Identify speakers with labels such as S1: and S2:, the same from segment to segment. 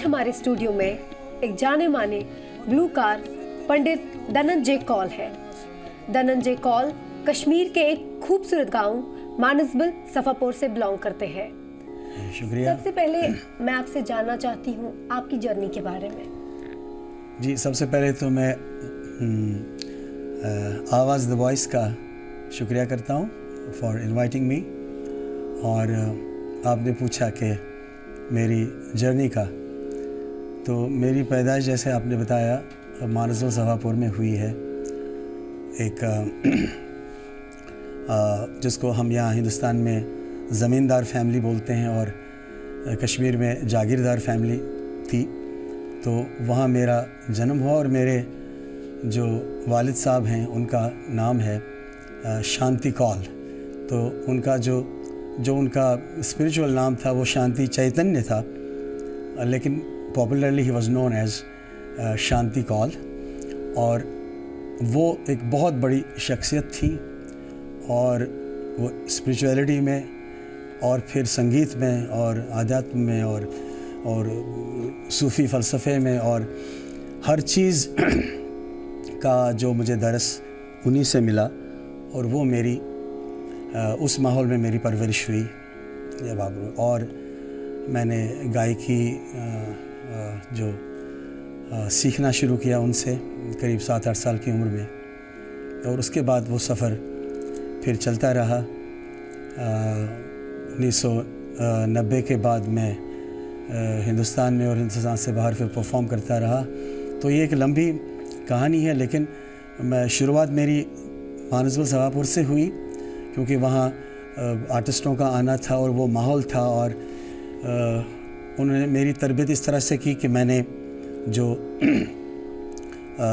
S1: हमारे स्टूडियो में एक जाने माने ग्लूकार पंडित धनंजय कौल है। धनंजय कौल कश्मीर के एक खूबसूरत गांव मानसबल सफापुर से बिलोंग करते हैं।
S2: शुक्रिया।
S1: सबसे पहले मैं आपसे जानना चाहती हूँ आपकी जर्नी के बारे में।
S2: जी, सबसे पहले तो मैं आवाज़ द वॉइस का शुक्रिया करता हूँ फॉर इनवाइटिंग मी। और आपने पूछा कि मेरी जर्नी का, तो मेरी पैदाइश जैसे आपने बताया मानसबल सफापुर में हुई है। एक जिसको हम यहाँ हिंदुस्तान में ज़मींदार फैमिली बोलते हैं और कश्मीर में जागीरदार फैमिली थी। तो वहाँ मेरा जन्म हुआ और मेरे जो वालिद साहब हैं उनका नाम है शांति कौल। तो उनका जो उनका स्पिरिचुअल नाम था वो शांति चैतन्य था, लेकिन popularly he was known as Shanti Kaul. और वो एक बहुत बड़ी शख्सियत थी और वो स्पिरिचुअलिटी में और फिर संगीत में और आध्यात्म में और सूफ़ी फ़लसफ़े में और हर चीज़ का जो मुझे दरस उन्हीं से मिला। और वो मेरी उस माहौल में मेरी परवरिश हुई जब आप। और मैंने गायकी जो सीखना शुरू किया उनसे करीब 7-8 साल की उम्र में। और उसके बाद वो सफ़र फिर चलता रहा। 1990 के बाद मैं हिंदुस्तान में और हिंदुस्तान से बाहर फिर परफॉर्म करता रहा। तो ये एक लंबी कहानी है, लेकिन मैं शुरुआत मेरी मानसबल सफापुर से हुई क्योंकि वहाँ आर्टिस्टों का आना था और वो माहौल था। और उन्होंने मेरी तरबियत इस तरह से की कि मैंने जो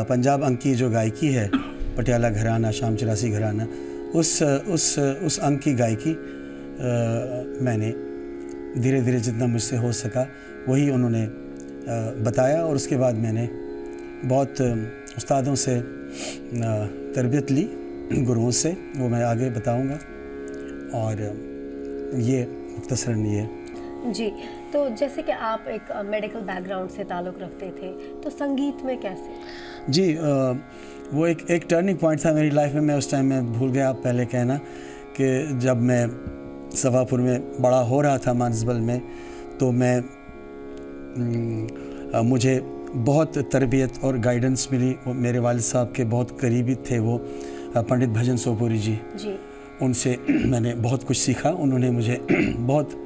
S2: पंजाब अंक की जो गायकी है, पटियाला घराना, शाम चरासी घराना, उस अंक की गायकी मैंने धीरे धीरे जितना मुझसे हो सका वही उन्होंने बताया। और उसके बाद मैंने बहुत उस्तादों से तरबियत ली, गुरुओं से, वो मैं आगे बताऊंगा। और ये मुख्तसरन ये
S1: जी। तो जैसे कि आप एक मेडिकल बैकग्राउंड से ताल्लुक़ रखते थे, तो संगीत में कैसे? जी,
S2: वो एक टर्निंग पॉइंट था मेरी लाइफ में। मैं उस टाइम में भूल गया पहले कहना कि जब मैं सफापुर में बड़ा हो रहा था मानसबल में, तो मुझे बहुत तरबियत और गाइडेंस मिली। मेरे वालिद साहब के बहुत करीबी थे वो पंडित भजन सोपुरी जी। उनसे मैंने बहुत कुछ सीखा। उन्होंने मुझे बहुत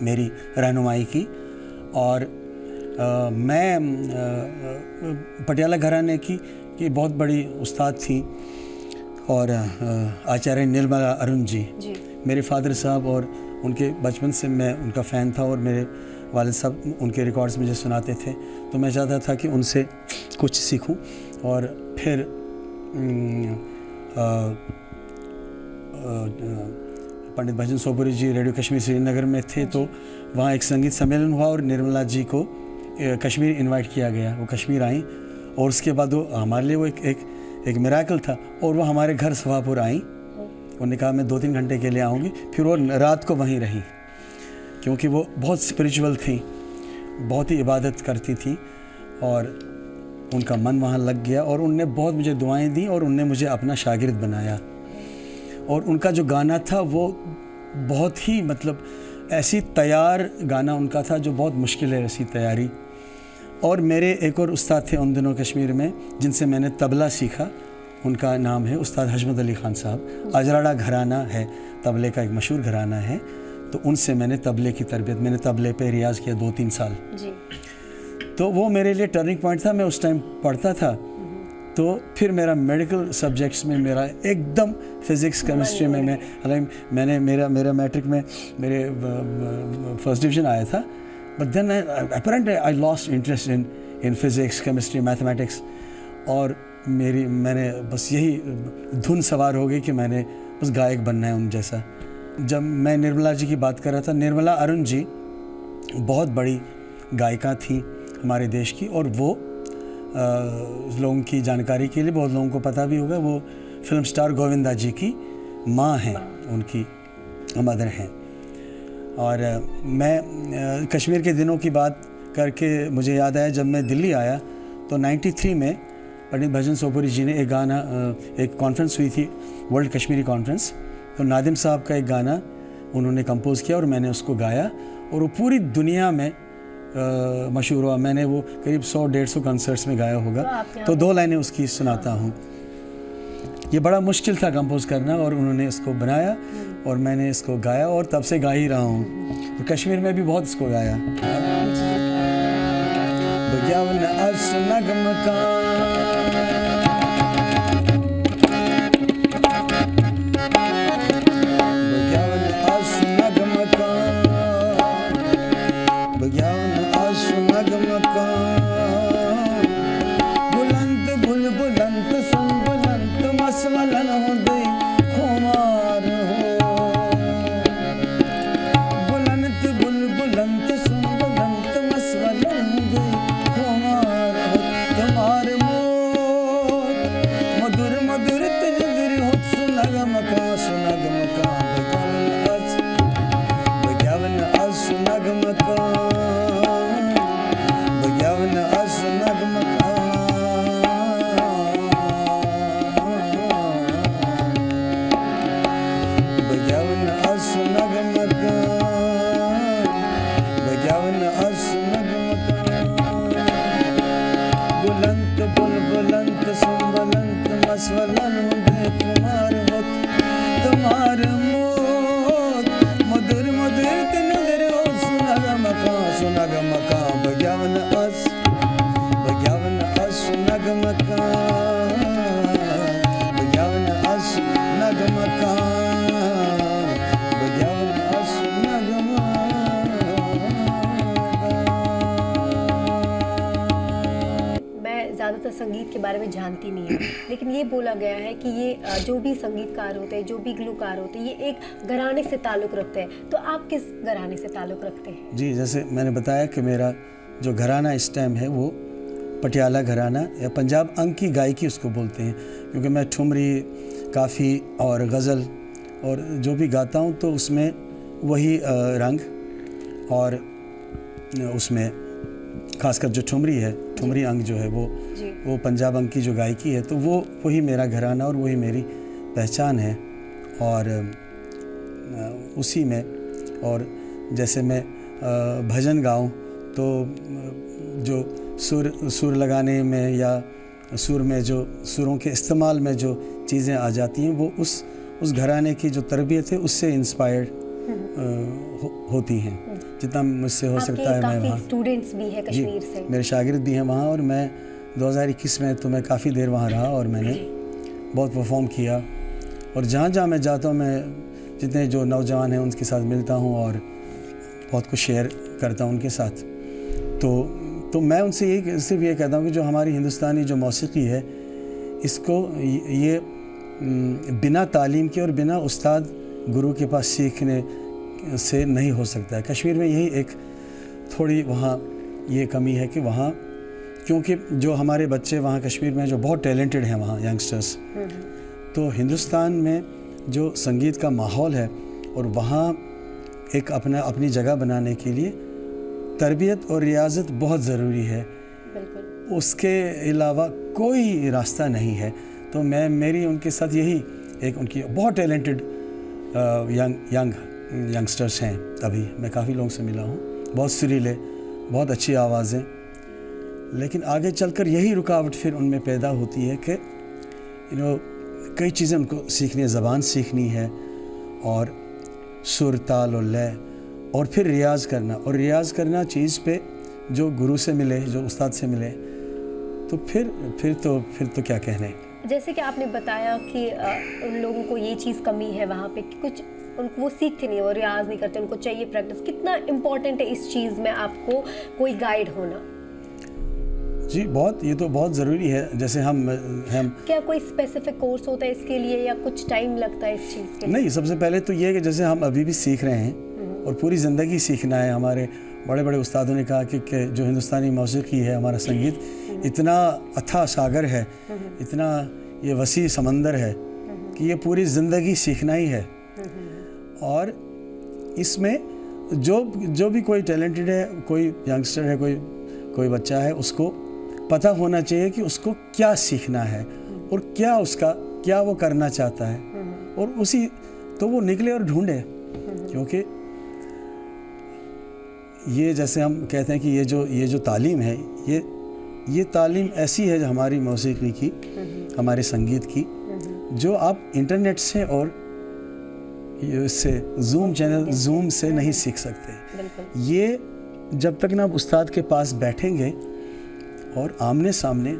S2: मेरी रहनुमाई की। और मैं पटियाला घराने की बहुत बड़ी उस्ताद थी और आचार्य निर्मला अरुण जी मेरे फादर साहब, और उनके बचपन से मैं उनका फ़ैन था और मेरे वालिद साहब उनके रिकॉर्ड्स मुझे सुनाते थे। तो मैं चाहता था कि उनसे कुछ सीखूं। और फिर पंडित भजन सोपुरी जी रेडियो कश्मीर श्रीनगर में थे, तो वहाँ एक संगीत सम्मेलन हुआ और निर्मला जी को कश्मीर इनवाइट किया गया। वो कश्मीर आई और उसके बाद वो हमारे लिए वो एक मिराकल था। और वो हमारे घर सफापुर आई। उन्होंने कहा मैं 2-3 घंटे के लिए आऊँगी। फिर वो रात को वहीं रही क्योंकि वो बहुत स्पिरिचुअल थी, बहुत ही इबादत करती थी और उनका मन वहाँ लग गया। और उनने बहुत मुझे दुआएं दी और उनने मुझे अपना शागिर्द बनाया। और उनका जो गाना था वो बहुत ही मतलब ऐसी तैयार गाना उनका था जो बहुत मुश्किल है ऐसी तैयारी। और मेरे एक और उस्ताद थे उन दिनों कश्मीर में जिनसे मैंने तबला सीखा। उनका नाम है उस्ताद हजमत अली खान साहब। अजराड़ा घराना है, तबले का एक मशहूर घराना है। तो उनसे मैंने तबले की तरबियत, मैंने तबले पे रियाज़ किया 2-3 साल जी। तो वो मेरे लिए टर्निंग पॉइंट था। मैं उस टाइम पढ़ता था। तो फिर मेरा मेडिकल सब्जेक्ट्स में मेरा एकदम फिज़िक्स केमिस्ट्री में मैंने मेरा मैट्रिक में मेरे फर्स्ट डिवीज़न आया था। But then apparently I lost interest in physics, chemistry, mathematics. और मैंने बस यही धुन सवार हो गई कि मैंने बस गायक बनना है उन जैसा। जब मैं निर्मला जी की बात कर रहा था, निर्मला अरुण जी बहुत बड़ी गायिका थी हमारे देश की। और वो लोगों की जानकारी के लिए, बहुत लोगों को पता भी होगा, वो फिल्म स्टार गोविंदा जी की माँ हैं, उनकी मदर हैं। और मैं कश्मीर के दिनों की बात करके मुझे याद आया जब मैं दिल्ली आया तो 93 में पंडित भजन सोपुरी जी ने एक गाना, एक कॉन्फ्रेंस हुई थी, वर्ल्ड कश्मीरी कॉन्फ्रेंस, तो नादिम साहब का एक गाना उन्होंने कंपोज़ किया और मैंने उसको गाया और वो पूरी दुनिया में मशहूर हुआ। मैंने वो करीब 100-150 कंसर्ट्स में गाया होगा। तो 2 लाइनें उसकी सुनाता हूँ। ये बड़ा मुश्किल था कंपोज़ करना और उन्होंने इसको बनाया और मैंने इसको गाया और तब से गा ही रहा हूँ। तो कश्मीर में भी बहुत इसको गाया। बजावन अस नगम का
S1: ज़्यादातर संगीत के बारे में जानती नहीं है, लेकिन ये बोला गया है कि ये जो भी संगीतकार होते हैं, जो भी गलूकार होते हैं, ये एक घराने से ताल्लुक़ रखते हैं। तो आप किस घराने से ताल्लुक़ रखते हैं? जी,
S2: जैसे मैंने बताया कि मेरा जो घराना इस टाइम है वो पटियाला घराना या पंजाब अंग की गायकी उसको बोलते हैं, क्योंकि मैं ठुमरी, काफ़ी और गज़ल और जो भी गाता हूँ तो उसमें वही रंग और उसमें खासकर जो ठुमरी है, ठुमरी अंग जो है वो पंजाब अंग की जो गायकी है, तो वही मेरा घराना और वही मेरी पहचान है। और उसी में, और जैसे मैं भजन गाऊं तो जो सुर लगाने में या सुर में जो सुरों के इस्तेमाल में जो चीज़ें आ जाती हैं वो उस घराने की जो तरबियत है उससे इंस्पायर्ड होती हैं। जितना मुझसे हो सकता है मैं वहाँ,
S1: स्टूडेंट्स भी हैं कश्मीर से,
S2: मेरे शागिर्द भी हैं वहाँ, और मैं 2021 में तो मैं काफ़ी देर वहाँ रहा और मैंने बहुत परफॉर्म किया। और जहाँ जहाँ मैं जाता हूँ, मैं जितने जो नौजवान हैं उनके साथ मिलता हूँ और बहुत कुछ शेयर करता हूँ उनके साथ। तो मैं उनसे सिर्फ ये कहता हूँ कि जो हमारी हिंदुस्तानी जो मौसीकी है, इसको ये बिना तालीम के और बिना उस्ताद गुरु के पास सीखने से नहीं हो सकता है। कश्मीर में यही एक थोड़ी वहाँ ये कमी है कि वहाँ, क्योंकि जो हमारे बच्चे वहाँ कश्मीर में जो बहुत टैलेंटेड हैं वहाँ यंगस्टर्स, तो हिंदुस्तान में जो संगीत का माहौल है और वहाँ एक अपनी जगह बनाने के लिए तरबियत और रियाजत बहुत ज़रूरी है।
S1: बिल्कुल।
S2: उसके अलावा कोई रास्ता नहीं है। तो मेरी उनके साथ यही एक, उनकी बहुत टैलेंटेड यंगस्टर्स हैं। अभी मैं काफ़ी लोगों से मिला हूँ, बहुत सुरीले, बहुत अच्छी आवाज़ें, लेकिन आगे चलकर यही रुकावट फिर उनमें पैदा होती है कि कई चीज़ें उनको सीखनी है, ज़बान सीखनी है और सुर, ताल और लय, और फिर रियाज़ करना, और रियाज़ करना चीज़ पे जो गुरु से मिले, जो उस्ताद से मिले, तो फिर तो क्या कहने।
S1: जैसे कि आपने बताया कि उन लोगों को ये चीज़ कमी है वहाँ पे कि कुछ उनको वो सीखते नहीं, वो रियाज नहीं करते, उनको चाहिए प्रैक्टिस। कितना इम्पोर्टेंट है इस चीज़ में आपको कोई गाइड होना?
S2: जी बहुत, ये तो बहुत ज़रूरी है। जैसे हम
S1: क्या कोई स्पेसिफिक कोर्स होता है इसके लिए या कुछ टाइम लगता है इस चीज़ के लिए? नहीं,
S2: सबसे पहले तो ये है कि जैसे हम अभी भी सीख रहे हैं और पूरी ज़िंदगी सीखना है। हमारे बड़े बड़े उस्तादों ने कहा कि जो हिंदुस्तानी मौसीकी है, हमारा संगीत इतना अथाह सागर है, इतना ये वसी समंदर है कि ये पूरी ज़िंदगी सीखना ही है। और इसमें जो भी कोई टैलेंटेड है, कोई यंगस्टर है, कोई बच्चा है, उसको पता होना चाहिए कि उसको क्या सीखना है और क्या वो करना चाहता है, और उसी तो वो निकले और ढूंढे। क्योंकि ये जैसे हम कहते हैं कि ये जो तालीम है, ये तालीम ऐसी है हमारी मौसीकी की, हमारे संगीत की, जो आप इंटरनेट से और इससे जूम से नहीं सीख सकते। ये जब तक ना आप उस्ताद के पास बैठेंगे और आमने सामने,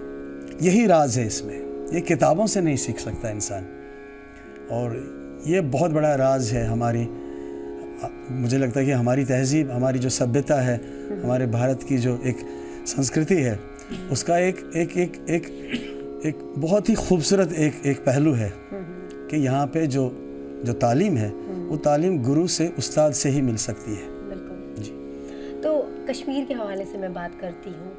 S2: यही राज है इसमें। ये किताबों से नहीं सीख सकता इंसान, और ये बहुत बड़ा राज है हमारी। मुझे लगता है कि हमारी तहजीब, हमारी जो सभ्यता है, हमारे भारत की जो एक संस्कृति है, उसका एक बहुत ही खूबसूरत एक पहलू है कि यहाँ पे जो तालीम है, वो तालीम गुरु से, उस्ताद से ही मिल सकती है।
S1: बिल्कुल
S2: जी।
S1: तो कश्मीर के हवाले से मैं बात करती हूँ।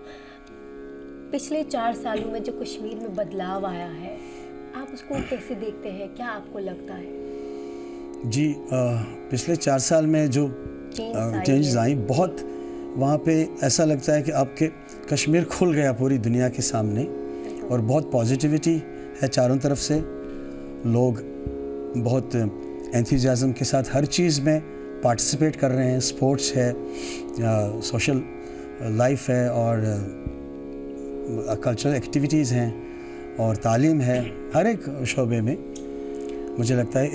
S1: पिछले 4 सालों में जो कश्मीर में बदलाव आया है, आप उसको कैसे देखते हैं? क्या आपको लगता है?
S2: जी, पिछले 4 साल में जो चेंजेस आई, बहुत वहाँ पे ऐसा लगता है कि आपके कश्मीर खुल गया पूरी दुनिया के सामने, और बहुत पॉजिटिविटी है चारों तरफ से। लोग बहुत एंथुसियाज्म के साथ हर चीज़ में पार्टिसिपेट कर रहे हैं। स्पोर्ट्स है, सोशल लाइफ है, और कल्चरल एक्टिविटीज़ हैं, और तालीम है। हर एक शोबे में मुझे लगता है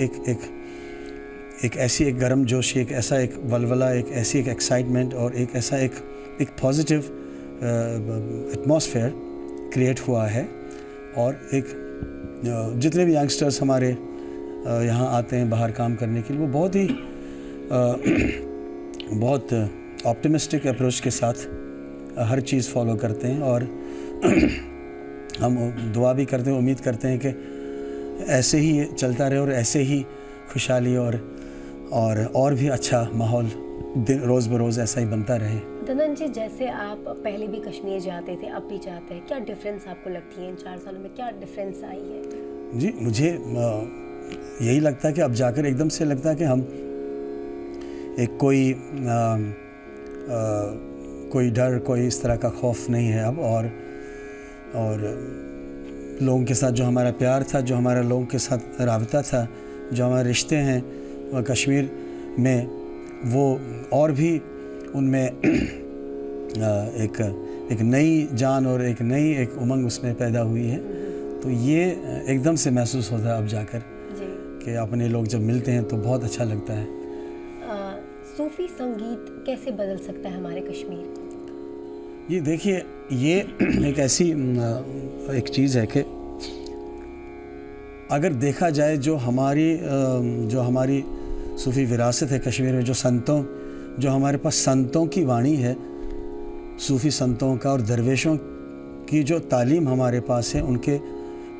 S2: एक ऐसी एक गर्म जोशी, एक ऐसा एक वलवला, एक ऐसी एक एक्साइटमेंट, और एक ऐसा एक पॉजिटिव एटमॉस्फेयर क्रिएट हुआ है। और एक जितने भी यंगस्टर्स हमारे यहाँ आते हैं बाहर काम करने के लिए, वो बहुत ऑप्टिमिस्टिक अप्रोच के साथ हर चीज़ फॉलो करते हैं, और हम दुआ भी करते हैं, उम्मीद करते हैं कि ऐसे ही ये चलता रहे, और ऐसे ही खुशहाली और भी अच्छा माहौल रोज़ बरोज़ ऐसा ही बनता रहे।
S1: दनन जी, जैसे आप पहले भी कश्मीर जाते थे, अब भी जाते हैं, क्या डिफरेंस आपको लगती है? इन 4 सालों में क्या डिफरेंस आई है?
S2: जी, मुझे यही लगता है कि अब जाकर एकदम से लगता है कि हम एक कोई डर, कोई इस तरह का खौफ नहीं है अब, और लोगों के साथ जो हमारा प्यार था, जो हमारा लोगों के साथ राबता था, जो हमारे रिश्ते हैं कश्मीर में, वो और भी उनमें एक नई जान और एक नई एक उमंग उसमें पैदा हुई है। तो ये एकदम से महसूस होता है अब जाकर कि अपने लोग जब मिलते हैं तो बहुत अच्छा लगता है।
S1: सूफ़ी संगीत कैसे बदल सकता है हमारे कश्मीर को?
S2: ये देखिए, ये एक ऐसी एक चीज़ है कि अगर देखा जाए जो हमारी सूफ़ी विरासत है कश्मीर में, जो हमारे पास संतों की वाणी है, सूफ़ी संतों का और दरवेशों की जो तालीम हमारे पास है, उनके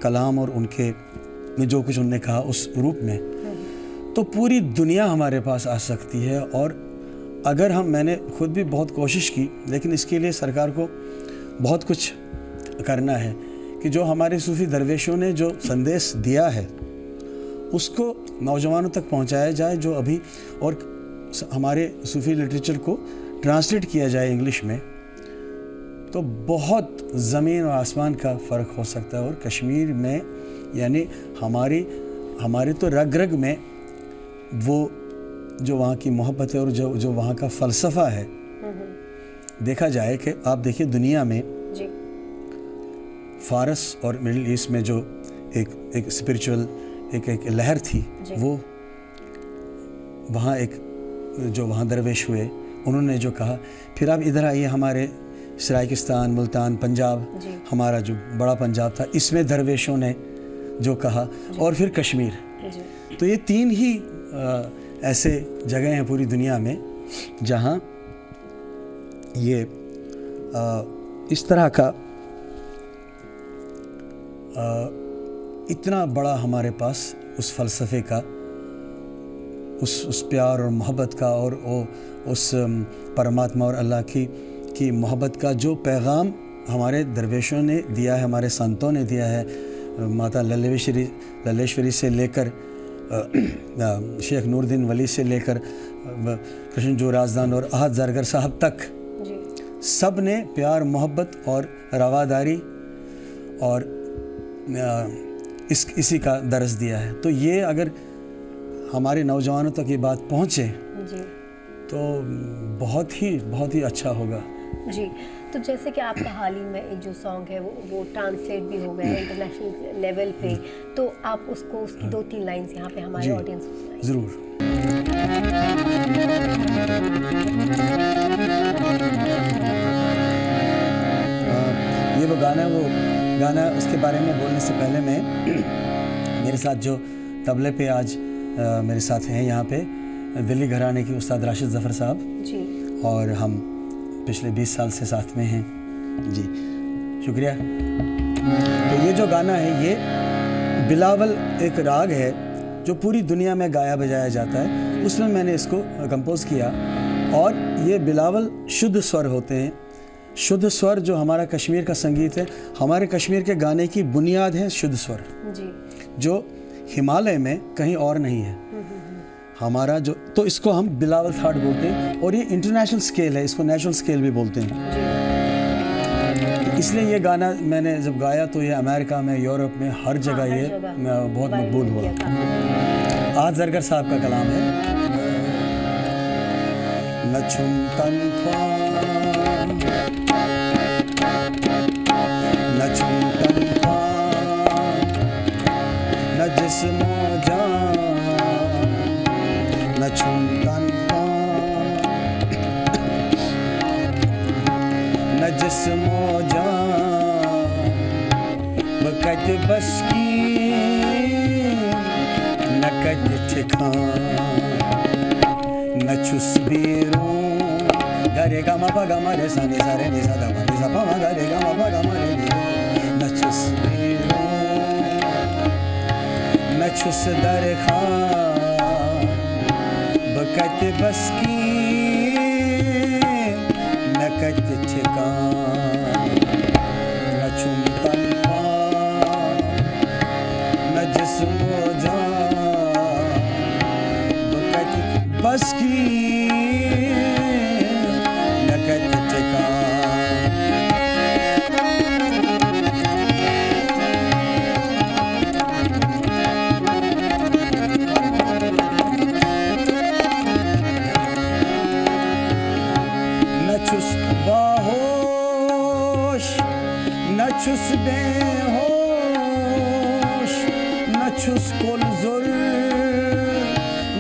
S2: कलाम और उनके जो कुछ उन्होंने कहा उस रूप में, तो पूरी दुनिया हमारे पास आ सकती है। और अगर मैंने खुद भी बहुत कोशिश की, लेकिन इसके लिए सरकार को बहुत कुछ करना है कि जो हमारे सूफ़ी दरवेशों ने जो संदेश दिया है उसको नौजवानों तक पहुंचाया जाए, जो अभी, और हमारे सूफ़ी लिटरेचर को ट्रांसलेट किया जाए इंग्लिश में, तो बहुत ज़मीन और आसमान का फ़र्क हो सकता है। और कश्मीर में, यानी हमारे तो रग रग में वो जो वहाँ की मोहब्बत है और जो वहाँ का फ़लसफ़ा है, देखा जाए कि आप देखिए दुनिया में
S1: जी।
S2: फ़ारस और मिडिल ईस्ट में जो एक स्पिरिचुअल एक लहर थी, वो वहाँ जो वहाँ दरवेश हुए, उन्होंने जो कहा, फिर आप इधर आइए हमारे सराइकिस्तान, मुल्तान, पंजाब, हमारा जो बड़ा पंजाब था, इसमें दरवेशों ने जो कहा, और फिर कश्मीर। तो ये 3 ही ऐसे जगह हैं पूरी दुनिया में जहाँ ये इस तरह का इतना बड़ा हमारे पास उस फ़लसफ़े का, उस प्यार और मोहब्बत का, और उस परमात्मा और अल्लाह की मोहब्बत का जो पैगाम हमारे दरवेशों ने दिया है, हमारे संतों ने दिया है, माता लल्लेश्वरी से लेकर शेख नूरुद्दीन वली से लेकर कृष्ण जो राजदान और आहत जरगर साहब तक
S1: जी
S2: सब ने प्यार मोहब्बत और रवादारी और इसी का दर्स दिया है। तो ये अगर हमारे नौजवानों तक ये बात पहुँचे
S1: जी
S2: तो बहुत ही अच्छा होगा।
S1: जी। तो जैसे कि आपका हाल ही में एक जो सॉन्ग है वो ट्रांसलेट भी हो गया है इंटरनेशनल लेवल पे, तो आप उसकी 2-3 लाइंस यहाँ पे हमारे ऑडियंस को सुनाइए।
S2: ज़रूर। ये वो गाना उसके बारे में बोलने से पहले मैं मेरे साथ जो तबले पे आज मेरे साथ हैं यहाँ पे दिल्ली घराने की उस्ताद राशिद ज़फ़र साहब
S1: जी, और
S2: हम पिछले 20 साल से साथ में हैं जी, शुक्रिया। तो ये जो गाना है ये बिलावल एक राग है जो पूरी दुनिया में गाया बजाया जाता है, उसमें मैंने इसको कंपोज किया। और ये बिलावल शुद्ध स्वर होते हैं। शुद्ध स्वर जो हमारा कश्मीर का संगीत है, हमारे कश्मीर के गाने की बुनियाद है शुद्ध स्वर
S1: जी,
S2: जो हिमालय में कहीं और नहीं है हमारा जो। तो इसको हम बिलावल थाट बोलते हैं और ये इंटरनेशनल स्केल है, इसको नेशनल स्केल भी बोलते हैं। इसलिए ये गाना मैंने जब गाया तो ये अमेरिका में, यूरोप में, हर जगह ये बहुत मकबूल हुआ। आज जरगर साहब का कलाम है। नछुम तन नछुम तन न जिस्म जान नछुम तन न जिस्म जान बकत बस की नकद ठिकान न छुस बेरों गरे गा मा पा गा मा रे सा नि सा रे नि सा दा मा नि सा पा मा गा रे गा मा पा गा मा रे नि न छुस बेरों न छुस दरखा बकत बस की नकद ठिकान न छुम तन न जिस्म जान बकत बस की नकद ठिकान। न छुस बाहोश न छुस बेहोश न छुस कुल जुल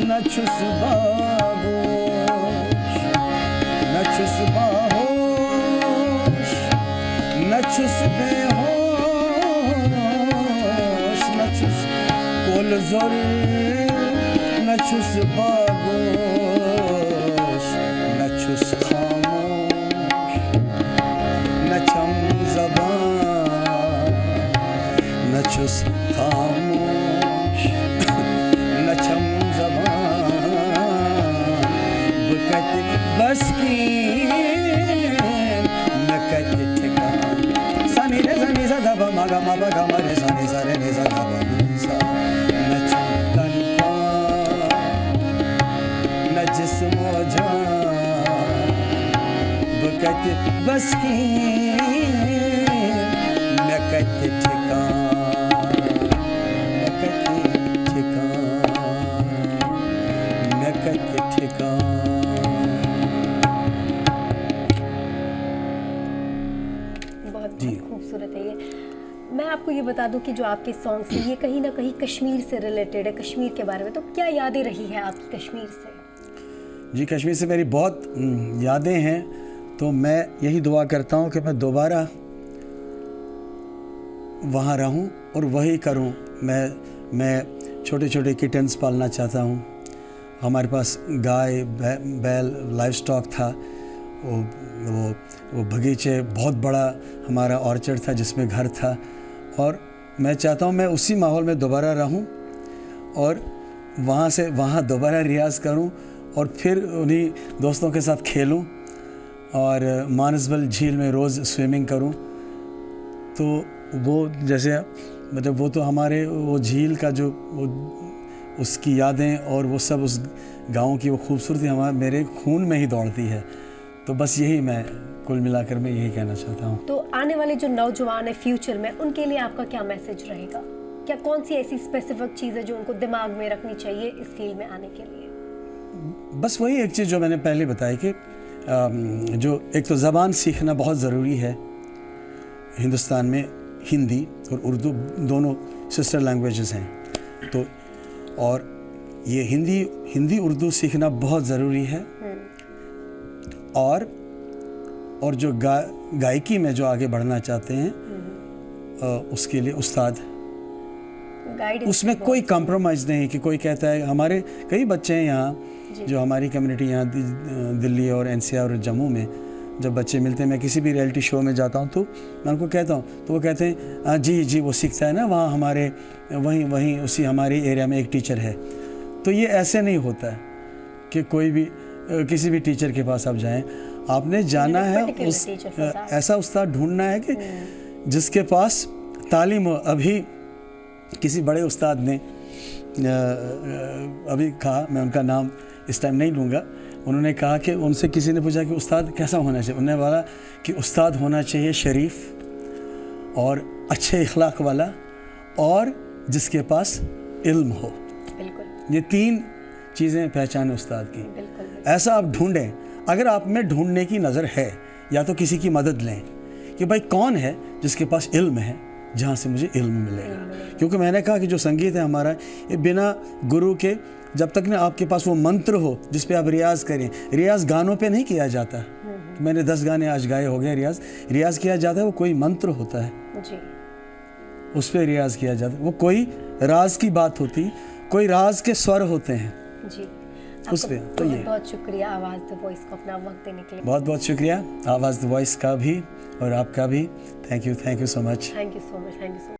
S2: न छुस बागोश न छुस बाहोश न छुस बेहोश न छुस कुल जुल न छुस बागोश न छुस न छम ज़बान न छुस खामोश न छम ज़बान बकत बस की नकद ठिकान। सा नि रे सा नि सा धा पा मा गा मा पा गा मा रे सा नि सा रे नि सा धा पा नि सा न छम तन न जिस्म जान बकत बस की नकद ठिकान नकद ठिकान नकद ठिकान।
S1: बहुत खूबसूरत है ये। मैं आपको ये बता दूं कि जो आपके सॉन्ग्स हैं ये कहीं ना कहीं कश्मीर से रिलेटेड है, कश्मीर के बारे में। तो क्या यादें रही हैं आपकी कश्मीर से?
S2: जी, कश्मीर से मेरी बहुत यादें हैं। तो मैं यही दुआ करता हूँ कि मैं दोबारा वहाँ रहूँ और वही करूँ। मैं छोटे छोटे किटन्स पालना चाहता हूँ। हमारे पास गाय बैल लाइव स्टॉक था। वो बगीचे, बहुत बड़ा हमारा ऑर्चर्ड था जिसमें घर था। और मैं चाहता हूँ मैं उसी माहौल में दोबारा रहूँ और वहाँ दोबारा रियाज़ करूँ और फिर उन्हीं दोस्तों के साथ खेलूँ और मानसबल झील में रोज़ स्विमिंग करूं। तो वो जैसे मतलब वो तो हमारे वो झील का जो वो उसकी यादें और वो सब, उस गांव की वो खूबसूरती मेरे खून में ही दौड़ती है। तो बस यही मैं कुल मिलाकर मैं यही कहना चाहता हूँ।
S1: तो आने वाले जो नौजवान है फ्यूचर में, उनके लिए आपका क्या मैसेज रहेगा? क्या कौन सी ऐसी स्पेसिफिक चीज़ है जो उनको दिमाग में रखनी चाहिए इस फील्ड में आने के लिए?
S2: बस वही एक चीज़ जो मैंने पहले बताई कि जो एक तो ज़बान सीखना बहुत ज़रूरी है। हिंदुस्तान में हिंदी और उर्दू दोनों सिस्टर लैंग्वेजेस हैं, तो और ये हिंदी उर्दू सीखना बहुत ज़रूरी है। और जो गायकी में जो आगे बढ़ना चाहते हैं उसके लिए उस्ताद, उसमें कोई कॉम्प्रोमाइज़ नहीं कि कोई कहता है। हमारे कई बच्चे हैं यहाँ, जो हमारी कम्युनिटी यहाँ दिल्ली और एनसीआर और जम्मू में जब बच्चे मिलते हैं, मैं किसी भी रियलिटी शो में जाता हूँ तो मैं उनको कहता हूँ, तो वो कहते हैं जी वो सीखता है ना वहाँ हमारे वहीं उसी हमारी एरिया में एक टीचर है। तो ये ऐसे नहीं होता है कि कोई भी किसी भी टीचर के पास आप जाएं, आपने जाना है ऐसा उस्ताद ढूंढना है कि जिसके पास तालीम हो। अभी किसी बड़े उस्ताद ने अभी कहा, मैं उनका नाम इस टाइम नहीं लूँगा, उन्होंने कहा कि उनसे किसी ने पूछा कि उस्ताद कैसा होना चाहिए, उन्होंने बोला कि उस्ताद होना चाहिए शरीफ और अच्छे इखलाक वाला और जिसके पास इल्म हो। बिल्कुल, ये 3 चीज़ें पहचान है उस्ताद की। बिल्कुल। ऐसा आप ढूंढें, अगर आप में ढूंढने की नज़र है, या तो किसी की मदद लें कि भाई कौन है जिसके पास इल्म है, जहाँ से मुझे इल्म मिलेगा। क्योंकि मैंने कहा कि जो संगीत है हमारा, ये बिना गुरु के, जब तक ना आपके पास वो मंत्र हो जिस पे आप रियाज करें, रियाज गानों पे नहीं किया जाता। मैंने 10 गाने आज गाए हो गए, रियाज किया जाता है, वो कोई मंत्र होता है जी, उस पर रियाज किया जाता है। वो कोई राज की बात होती, कोई राज के स्वर होते हैं जी, उस पे। तो ये
S1: बहुत शुक्रिया आवाज़ द वॉइस को अपना वक्त देने के लिए।
S2: बहुत बहुत शुक्रिया आवाज़ द वॉइस का भी और आपका भी। Thank you so much.
S1: Thank you so much.